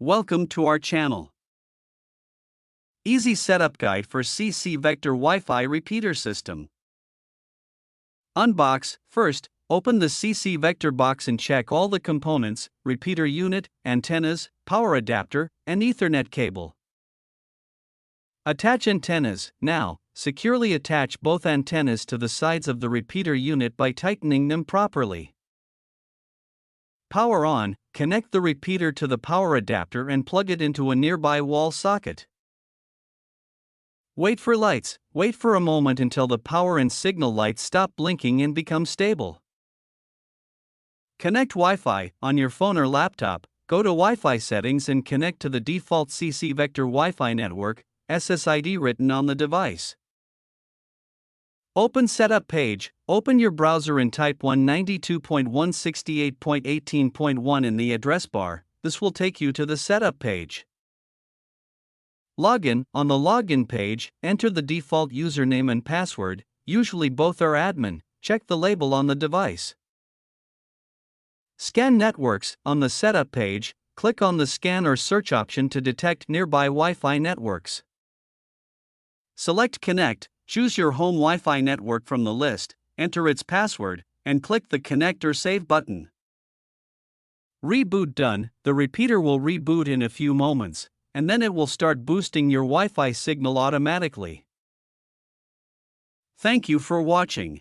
Welcome to our channel. Easy setup guide for CC Vector Wi-Fi repeater system. Unbox. First, open the CC Vector box and check all the components: repeater unit, antennas, power adapter, and Ethernet cable. Attach antennas. Now, securely attach both antennas to the sides of the repeater unit by tightening them properly. Power on. Connect the repeater to the power adapter and plug it into a nearby wall socket. Wait for lights. Wait for a moment until the power and signal lights stop blinking and become stable. Connect Wi-Fi. On your phone or laptop, go to Wi-Fi settings and connect to the default CC Vector Wi-Fi network, SSID written on the device. Open Setup page. Open your browser and type 192.168.18.1 in the address bar. This will take you to the setup page. Login. On the login page, enter the default username and password, usually both are admin. Check the label on the device. Scan networks. On the setup page, click on the scan or search option to detect nearby Wi-Fi networks. Select Connect. Choose your home Wi-Fi network from the list, enter its password, and click the Connect or Save button. Reboot done. The repeater will reboot in a few moments, and then it will start boosting your Wi-Fi signal automatically. Thank you for watching.